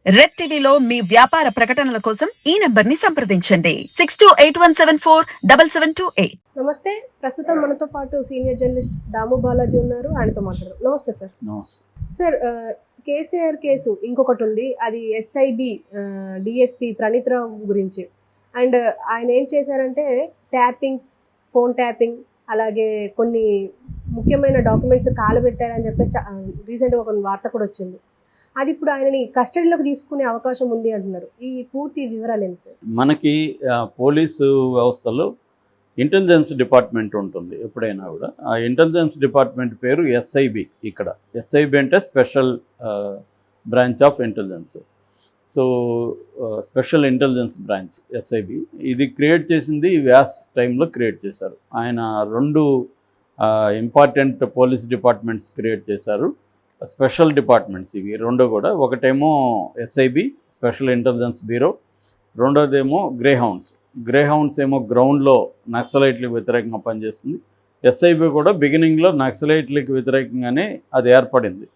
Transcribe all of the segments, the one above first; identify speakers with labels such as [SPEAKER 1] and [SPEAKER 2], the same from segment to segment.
[SPEAKER 1] Red టీవీలో మీ వ్యాపార ప్రకటనల కోసం ఈ నంబర్ ని సంప్రదించండి 6281747728.
[SPEAKER 2] నమస్తే. ప్రస్తుతం మనతో పాటు సీనియర్ జర్నలిస్ట్ దాము బాలాజీ ఉన్నారు. ఆయనతో మాట్లాడారు. నమస్తే సార్.
[SPEAKER 3] నమస్తే
[SPEAKER 2] సార్, కేసీఆర్ కేసు ఇంకొకటి ఉంది. అది ఎస్ఐబి డిఎస్పి ప్రణీత్ రావు గురించి. అండ్ ఆయన ఏం చేశారంటే ఫోన్ ట్యాపింగ్, అలాగే కొన్ని ముఖ్యమైన డాక్యుమెంట్స్ కాలబెట్టారని చెప్పేసి రీసెంట్గా ఒక వార్త కూడా వచ్చింది. అది ఇప్పుడు ఆయనని కస్టడీలోకి తీసుకునే అవకాశం ఉంది అంటున్నారు. ఈ పూర్తి వివరాలు ఏంటి సార్?
[SPEAKER 3] మనకి పోలీసు వ్యవస్థలో ఇంటెలిజెన్స్ డిపార్ట్మెంట్ ఉంటుంది. ఎప్పుడైనా కూడా ఆ ఇంటెలిజెన్స్ డిపార్ట్మెంట్ పేరు ఎస్ఐబి. ఇక్కడ ఎస్ఐబి అంటే special branch of intelligence. So special intelligence branch SIB. ఇది క్రియేట్ చేసింది వ్యాస్ టైంలో క్రియేట్ చేశారు. ఆయన రెండు ఇంపార్టెంట్ పోలీస్ డిపార్ట్మెంట్స్ క్రియేట్ చేశారు. స్పెషల్ డిపార్ట్మెంట్స్ ఇవి రెండు కూడా. ఒకటేమో ఎస్ఐబి స్పెషల్ ఇంటెలిజెన్స్ బ్యూరో, రెండోదేమో గ్రేహౌండ్స్ ఏమో గ్రౌండ్లో నక్సలైట్లకు వ్యతిరేకంగా పనిచేస్తుంది. ఎస్ఐబి కూడా బిగినింగ్లో నక్సలైట్లకు వ్యతిరేకంగానే అది ఏర్పడింది.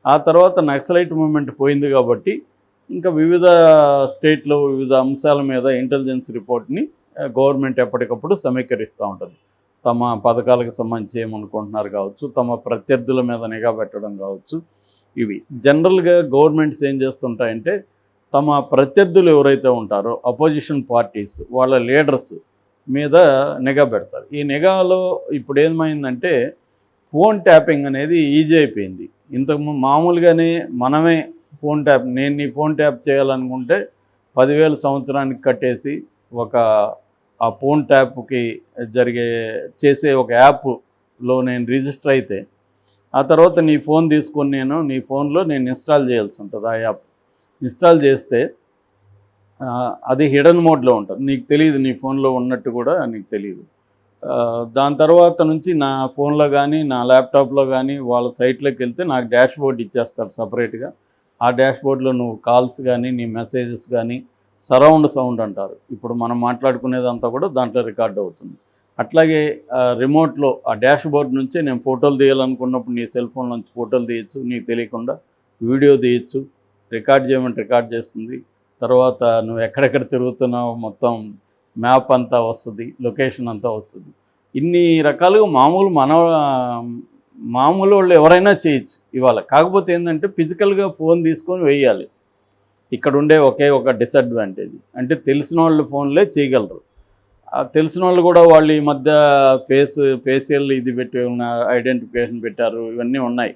[SPEAKER 3] ఆ తర్వాత నక్సలైట్ మూమెంట్ పోయింది కాబట్టి ఇంకా వివిధ స్టేట్లో వివిధ అంశాల మీద ఇంటెలిజెన్స్ రిపోర్ట్ని గవర్నమెంట్ ఎప్పటికప్పుడు సమీకరిస్తూ ఉంటుంది. తమ పథకాలకు సంబంధించి ఏమనుకుంటున్నారు కావచ్చు, తమ ప్రత్యర్థుల మీద నిఘా పెట్టడం కావచ్చు. ఇవి జనరల్గా గవర్నమెంట్స్ ఏం చేస్తుంటాయంటే తమ ప్రత్యర్థులు ఎవరైతే ఉంటారో అపోజిషన్ పార్టీస్ వాళ్ళ లీడర్స్ మీద నిఘా పెడతారు. ఈ నిఘాలో ఇప్పుడు ఏమైందంటే ఫోన్ ట్యాపింగ్ అనేది ఈజీ అయిపోయింది. ఇంతకు మామూలుగానే మనమే నేను నీ ఫోన్ ట్యాప్ చేయాలనుకుంటే 10,000 సంవత్సరానికి కట్టేసి ఆ ఫోన్ ట్యాప్కి చేసే ఒక యాప్లో నేను రిజిస్టర్ అయితే ఆ తర్వాత నీ ఫోన్ తీసుకొని నీ ఫోన్లో నేను ఇన్స్టాల్ చేయాల్సి ఉంటుంది. ఆ యాప్ ఇన్స్టాల్ చేస్తే అది హిడెన్ మోడ్లో ఉంటుంది. నీకు తెలియదు, నీ ఫోన్లో ఉన్నట్టు కూడా నీకు తెలియదు. దాని తర్వాత నుంచి నా ఫోన్లో కానీ నా ల్యాప్టాప్లో కానీ వాళ్ళ సైట్లోకి వెళ్తే నాకు డాష్ బోర్డ్ ఇచ్చేస్తారు సపరేట్గా. ఆ డాష్ బోర్డ్లో నువ్వు కాల్స్ కానీ నీ మెసేజెస్ కానీ సరౌండ్ సౌండ్ అంటారు, ఇప్పుడు మనం మాట్లాడుకునేదంతా కూడా దాంట్లో రికార్డ్ అవుతుంది. అట్లాగే రిమోట్లో ఆ డాష్ బోర్డ్ నుంచే నేను ఫోటోలు తీయాలనుకున్నప్పుడు నీ సెల్ ఫోన్ నుంచి ఫోటోలు తీయచ్చు, నీకు తెలియకుండా వీడియో తీయచ్చు, రికార్డ్ చేయమంటే రికార్డ్ చేస్తుంది. తర్వాత నువ్వు ఎక్కడెక్కడ తిరుగుతున్నావు మొత్తం మ్యాప్ అంతా వస్తుంది, లొకేషన్ అంతా వస్తుంది. ఇన్ని రకాలుగా మామూలు వాళ్ళు ఎవరైనా చేయొచ్చు ఇవాళ. కాకపోతే ఏంటంటే ఫిజికల్గా ఫోన్ తీసుకొని వేయాలి. ఇక్కడ ఉండే ఒక డిసడ్వాంటేజ్ అంటే తెలిసిన వాళ్ళు ఫోన్లే చేయగలరు. తెలిసిన వాళ్ళు కూడా వాళ్ళు ఈ మధ్య ఫేషియల్ ఇది పెట్టి ఉన్న ఐడెంటిఫికేషన్ పెట్టారు, ఇవన్నీ ఉన్నాయి.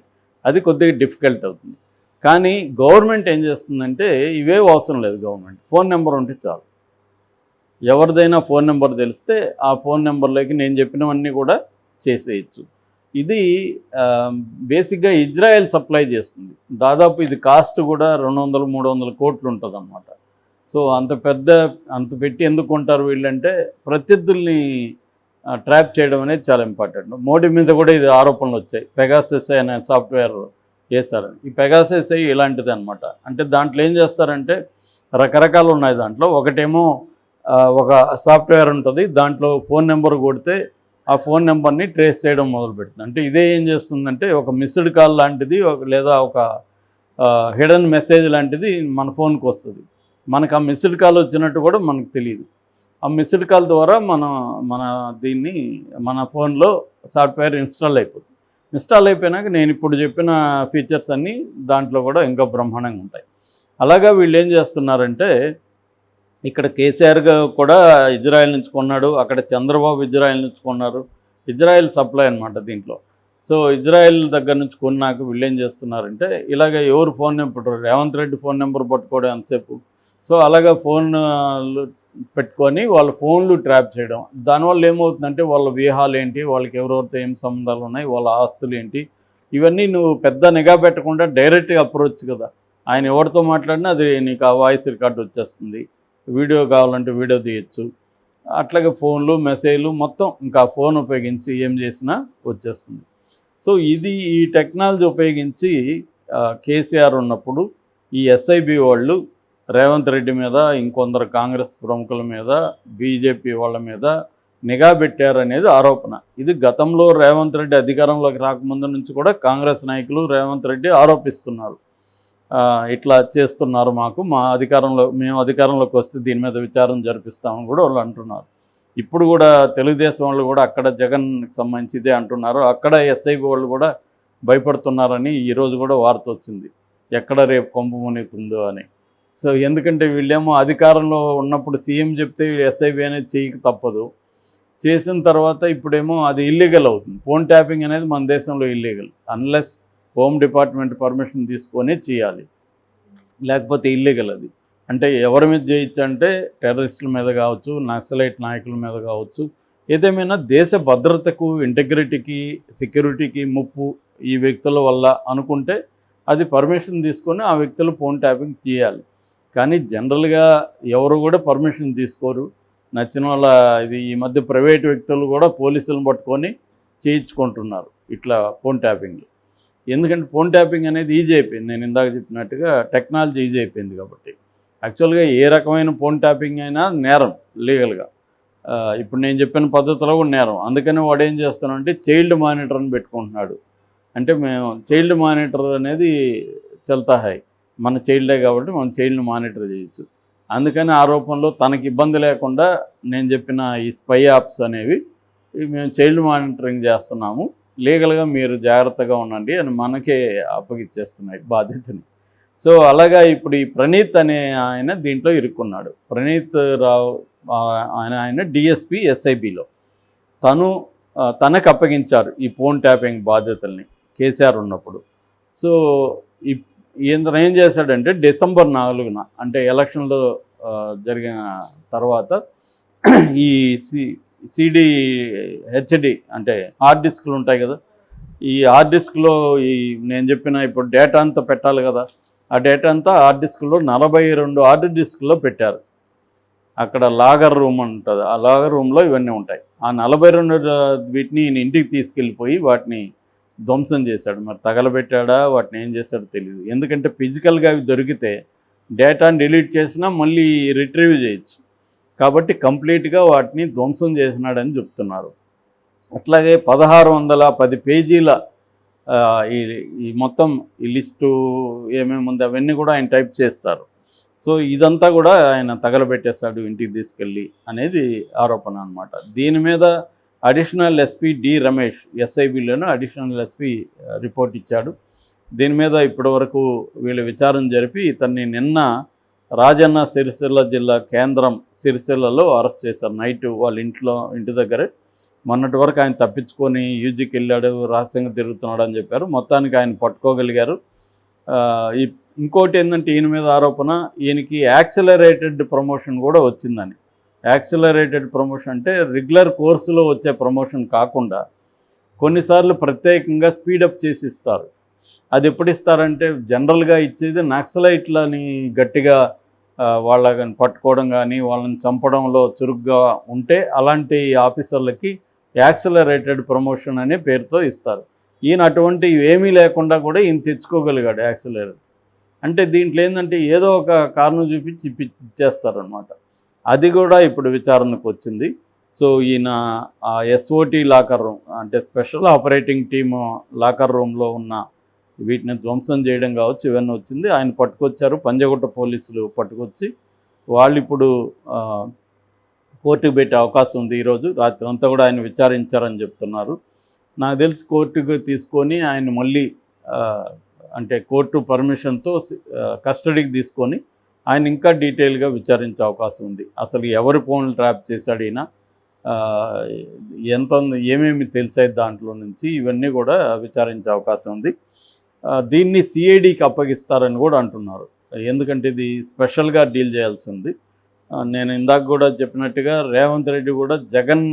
[SPEAKER 3] అది కొద్దిగా డిఫికల్ట్ అవుతుంది. కానీ గవర్నమెంట్ ఏం చేస్తుందంటే ఇవే అవసరం లేదు. గవర్నమెంట్ ఫోన్ నెంబర్ ఉంటే చాలు. ఎవరిదైనా ఫోన్ నెంబర్ తెలిస్తే ఆ ఫోన్ నెంబర్లోకి నేను చెప్పినవన్నీ కూడా చేసేయచ్చు. ఇది బేసిక్గా ఇజ్రాయెల్ సప్లై చేస్తుంది. దాదాపు ఇది కాస్ట్ కూడా 200-300 కోట్లు ఉంటుంది అన్నమాట. సో అంత పెట్టి ఎందుకు కొంటారు వీళ్ళంటే ప్రత్యర్థుల్ని ట్రాప్ చేయడం అనేది చాలా ఇంపార్టెంట్. మోడీ మీద కూడా ఇది ఆరోపణలు వచ్చాయి. పెగాసస్ అనే సాఫ్ట్వేర్ చేశారని. ఈ పెగాసస్ ఇలాంటిది అనమాట. అంటే దాంట్లో ఏం చేస్తారంటే రకరకాలు ఉన్నాయి. దాంట్లో ఒకటేమో ఒక సాఫ్ట్వేర్ ఉంటుంది, దాంట్లో ఫోన్ నెంబర్ కొడితే ఆ ఫోన్ నెంబర్ని ట్రేస్ చేయడం మొదలుపెడుతుంది. అంటే ఇదే ఏం చేస్తుందంటే ఒక మిస్డ్ కాల్ లాంటిది లేదా ఒక హిడెన్ మెసేజ్ లాంటిది మన ఫోన్కి వస్తుంది. మనకు ఆ మిస్డ్ కాల్ వచ్చినట్టు కూడా మనకు తెలియదు. ఆ మిస్డ్ కాల్ ద్వారా మన ఫోన్లో సాఫ్ట్వేర్ ఇన్స్టాల్ అయిపోతుంది. ఇన్స్టాల్ అయిపోయినాక నేను ఇప్పుడు చెప్పిన ఫీచర్స్ అన్నీ దాంట్లో కూడా ఇంకా బ్రహ్మాండంగా ఉంటాయి. అలాగా వీళ్ళు ఏం చేస్తున్నారంటే ఇక్కడ కేసీఆర్ కూడా ఇజ్రాయెల్ నుంచి కొన్నాడు, అక్కడ చంద్రబాబు ఇజ్రాయెల్ నుంచి కొన్నారు. ఇజ్రాయెల్ సప్లై అనమాట దీంట్లో. సో ఇజ్రాయెల్ దగ్గర నుంచి కొన్నాక వీళ్ళు ఏం చేస్తున్నారంటే ఇలాగ ఎవరు phone number, Revanth Reddy phone number పట్టుకోవడం ఎంతసేపు. సో అలాగా ఫోన్లు పెట్టుకొని వాళ్ళ ఫోన్లు ట్రాప్ చేయడం. దానివల్ల ఏమవుతుందంటే వాళ్ళ వ్యూహాలు ఏంటి, వాళ్ళకి ఎవరెవరితో ఏం సంబంధాలు ఉన్నాయి, వాళ్ళ ఆస్తులు ఏంటి, ఇవన్నీ నువ్వు పెద్ద నిఘా పెట్టకుండా డైరెక్ట్గా అప్రోచ్ కదా. ఆయన ఎవరితో మాట్లాడినా అది నీకు ఆ వాయిస్ రికార్డు వచ్చేస్తుంది. వీడియో కావాలంటే వీడియో తీయచ్చు. అట్లాగే ఫోన్లు మెసేజ్లు మొత్తం ఇంకా ఫోన్ ఉపయోగించి ఏం చేసినా వచ్చేస్తుంది. సో ఈ టెక్నాలజీ ఉపయోగించి కేసీఆర్ ఉన్నప్పుడు ఈ ఎస్ఐబి వాళ్ళు రేవంత్ రెడ్డి మీద, ఇంకొందరు కాంగ్రెస్ ప్రముఖుల మీద, బీజేపీ వాళ్ళ మీద నిఘా పెట్టారనేది ఆరోపణ. ఇది గతంలో రేవంత్ రెడ్డి అధికారంలోకి రాకముందు నుంచి కూడా కాంగ్రెస్ నాయకులు రేవంత్ రెడ్డి ఆరోపిస్తున్నారు. ఇట్లా చేస్తున్నారు, మా మేము అధికారంలోకి వస్తే దీని మీద విచారం జరిపిస్తామని కూడా వాళ్ళు అంటున్నారు. ఇప్పుడు కూడా తెలుగుదేశం వాళ్ళు కూడా అక్కడ జగన్కి సంబంధించి ఇదే అంటున్నారు. అక్కడ ఎస్ఐబి వాళ్ళు కూడా భయపడుతున్నారని ఈరోజు కూడా వార్త వచ్చింది, ఎక్కడ రేపు కొంప మునిగుతుందో అని. సో ఎందుకంటే వీళ్ళేమో అధికారంలో ఉన్నప్పుడు సీఎం చెప్తే ఎస్ఐబి అనేది చేయక తప్పదు, చేసిన తర్వాత ఇప్పుడేమో అది ఇల్లీగల్ అవుతుంది. ఫోన్ ట్యాపింగ్ అనేది మన దేశంలో illegal, unless home department permission తీసుకొని చేయాలి, లేకపోతే ఇల్లీగల్ అది. అంటే ఎవరి మీద చేయొచ్చు అంటే టెర్రరిస్టుల మీద కావచ్చు, నక్సలైట్ నాయకుల మీద కావచ్చు. ఏదేమైనా దేశ భద్రతకు, ఇంటెగ్రిటీకి, సెక్యూరిటీకి ముప్పు ఈ వ్యక్తుల వల్ల అనుకుంటే అది పర్మిషన్ తీసుకొని ఆ వ్యక్తులు ఫోన్ ట్యాపింగ్ చేయాలి. కానీ జనరల్గా ఎవరు కూడా పర్మిషన్ తీసుకోరు. నచ్చిన వాళ్ళ ఇది ఈ మధ్య ప్రైవేట్ వ్యక్తులు కూడా పోలీసులను పట్టుకొని చేయించుకుంటున్నారు ఇట్లా ఫోన్ ట్యాపింగ్లు. ఎందుకంటే ఫోన్ ట్యాపింగ్ అనేది ఈజీ అయిపోయింది, నేను ఇందాక చెప్పినట్టుగా టెక్నాలజీ ఈజీ అయిపోయింది కాబట్టి. యాక్చువల్గా ఏ రకమైన ఫోన్ ట్యాపింగ్ అయినా నేరం లీగల్గా, ఇప్పుడు నేను చెప్పిన పద్ధతిలో కూడా నేరం. అందుకని వాడు ఏం చేస్తానంటే చైల్డ్ మానిటర్ని పెట్టుకుంటున్నాడు. అంటే మేము చైల్డ్ మానిటర్ అనేది చల్తా హై, మన చైల్డే కాబట్టి మనం చైల్డ్ని మానిటర్ చేయొచ్చు. అందుకని ఆరోపణలో తనకి ఇబ్బంది లేకుండా నేను చెప్పిన ఈ స్పై యాప్స్ అనేవి మేము చైల్డ్ మానిటరింగ్ చేస్తున్నాము, లీగల్గా మీరు జాగ్రత్తగా ఉండండి అని మనకే అప్పగిచ్చేస్తున్నాయి బాధ్యతని. సో అలాగా ఇప్పుడు ఈ ప్రణీత్ అనే ఆయన దీంట్లో ఇరుక్కున్నాడు. ప్రణీత్ రావు ఆయన డిఎస్పి ఎస్ఐబిలో తనకు అప్పగించారు ఈ ఫోన్ ట్యాపింగ్ బాధ్యతల్ని కేసీఆర్ ఉన్నప్పుడు. సో ఈయన ఏం చేశాడంటే డిసెంబర్ 4న అంటే ఎలక్షన్లో జరిగిన తర్వాత ఈ హెచ్డి అంటే హార్డ్ డిస్క్లు ఉంటాయి కదా, ఈ హార్డ్ డిస్క్లో ఈ నేను చెప్పిన ఇప్పుడు డేటా అంతా పెట్టాలి కదా, ఆ డేటా అంతా హార్డ్ డిస్క్లో 42 హార్డ్ డిస్క్లో పెట్టారు. అక్కడ లాగర్ రూమ్ ఉంటుంది, ఆ లాగర్ రూమ్లో ఇవన్నీ ఉంటాయి. ఆ 42 వీటిని ఈయన ఇంటికి తీసుకెళ్ళిపోయి వాటిని ధ్వంసం చేశాడు. మరి తగలబెట్టాడా, వాటిని ఏం చేశాడో తెలియదు. ఎందుకంటే ఫిజికల్గా అవి దొరికితే డేటాని డిలీట్ చేసినా మళ్ళీ రిట్రీవ్ చేయొచ్చు, కాబట్టి కంప్లీట్గా వాటిని ధ్వంసం చేసినాడని చెప్తున్నారు. అట్లాగే 1610 పేజీల ఈ మొత్తం ఈ లిస్టు ఏమేమి ఉంది అవన్నీ కూడా ఆయన టైప్ చేస్తారు. సో ఇదంతా కూడా ఆయన తగలబెట్టేస్తాడు ఇంటికి తీసుకెళ్ళి అనేది ఆరోపణ అనమాట. దీని మీద అడిషనల్ ఎస్పీ డి రమేష్ ఎస్ఐబిలోనూ అడిషనల్ ఎస్పీ రిపోర్ట్ ఇచ్చాడు. దీని మీద ఇప్పటివరకు వీళ్ళు విచారణ జరిపి ఇతన్ని నిన్న రాజన్న సిరిసిల్ల జిల్లా కేంద్రం సిరిసిల్లలో అరెస్ట్ చేశారు. నైట్ వాళ్ళ ఇంటి దగ్గరే. మొన్నటి వరకు ఆయన తప్పించుకొని యూజీకి వెళ్ళాడు, రహస్యంగా తిరుగుతున్నాడు అని చెప్పారు. మొత్తానికి ఆయన పట్టుకోగలిగారు. ఇంకోటి ఏంటంటే ఈయన మీద ఆరోపణ, ఈయనకి యాక్సిలరేటెడ్ ప్రమోషన్ కూడా వచ్చిందని. యాక్సిలరేటెడ్ ప్రమోషన్ అంటే రెగ్యులర్ కోర్సులో వచ్చే ప్రమోషన్ కాకుండా కొన్నిసార్లు ప్రత్యేకంగా స్పీడప్ చేసి ఇస్తారు. అది ఎప్పుడు ఇస్తారంటే జనరల్గా ఇచ్చేది నక్సలైట్లని గట్టిగా వాళ్ళని పట్టుకోవడం కానీ వాళ్ళని చంపడంలో చురుగ్గా ఉంటే అలాంటి ఆఫీసర్లకి యాక్సిలరేటెడ్ ప్రమోషన్ అనే పేరుతో ఇస్తారు. ఈయన అటువంటి ఏమీ లేకుండా కూడా ఈయన తెచ్చుకోగలిగాడు యాక్సిలరేటెడ్. అంటే దీంట్లో ఏంటంటే ఏదో ఒక కారణం చూపించి ఇచ్చేస్తారనమాట. అది కూడా ఇప్పుడు విచారణకు వచ్చింది. సో ఈయన ఆ ఎస్ఓటి లాకర్ రూమ్ అంటే స్పెషల్ ఆపరేటింగ్ టీము లాకర్ రూమ్లో ఉన్న వీటిని ధ్వంసం చేయడం కావచ్చు, ఇవన్నీ వచ్చింది. ఆయన పట్టుకొచ్చారు, పంజగుట్ట పోలీసులు పట్టుకొచ్చి వాళ్ళు ఇప్పుడు కోర్టుకు పెట్టే అవకాశం ఉంది. ఈరోజు రాత్రి అంతా కూడా ఆయన విచారించారని చెప్తున్నారు. నాకు తెలిసి కోర్టుకు తీసుకొని ఆయన మళ్ళీ అంటే కోర్టు పర్మిషన్తో కస్టడీకి తీసుకొని ఆయన ఇంకా డీటెయిల్గా విచారించే అవకాశం ఉంది. అసలు ఎవరి ఫోన్లు ట్రాప్ చేశాడు ఈయన, ఎంత ఏమేమి తెలిసాయి దాంట్లో నుంచి, ఇవన్నీ కూడా విచారించే అవకాశం ఉంది. దీన్ని సిఐడికి అప్పగిస్తారని కూడా అంటున్నారు. ఎందుకంటే ఇది స్పెషల్గా డీల్ చేయాల్సి ఉంది. నేను ఇందాక కూడా చెప్పినట్టుగా రేవంత్ రెడ్డి కూడా జగన్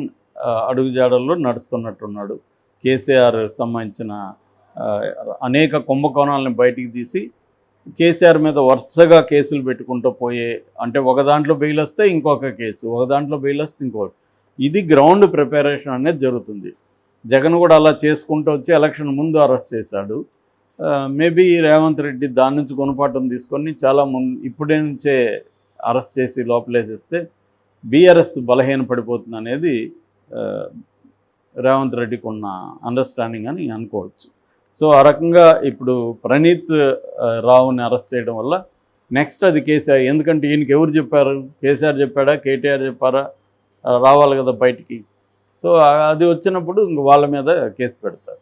[SPEAKER 3] అడుగుజాడల్లో నడుస్తున్నట్టున్నాడు. కేసీఆర్ సంబంధించిన అనేక కుంభకోణాలను బయటికి తీసి కేసీఆర్ మీద వరుసగా కేసులు పెట్టుకుంటూ పోయే, అంటే ఒక దాంట్లో బెయిల్ వస్తే ఇంకొక కేసు, ఒక దాంట్లో బెయిల్ వస్తే ఇంకొకటి, ఇది గ్రౌండ్ ప్రిపరేషన్ అనేది జరుగుతుంది. జగన్ కూడా అలా చేసుకుంటూ వచ్చి ఎలక్షన్ ముందు అరెస్ట్ చేశాడు. మేబీ రేవంత్ రెడ్డి దాని నుంచి గుణపాఠం తీసుకొని చాలా ఇప్పుడే నుంచే అరెస్ట్ చేసి లోపలేసిస్తే బీఆర్ఎస్ బలహీన పడిపోతుంది అనేది రేవంత్ రెడ్డికి ఉన్న అండర్స్టాండింగ్ అని అనుకోవచ్చు. సో ఆ రకంగా ఇప్పుడు ప్రణీత్ రావుని అరెస్ట్ చేయడం వల్ల నెక్స్ట్ అది కేసీఆర్. ఎందుకంటే ఈయనకి ఎవరు చెప్పారు? కేసీఆర్ చెప్పాడా, కేటీఆర్ చెప్పారా? రావాలి కదా బయటికి. సో అది వచ్చినప్పుడు ఇంక వాళ్ళ మీద కేసు పెడతారు.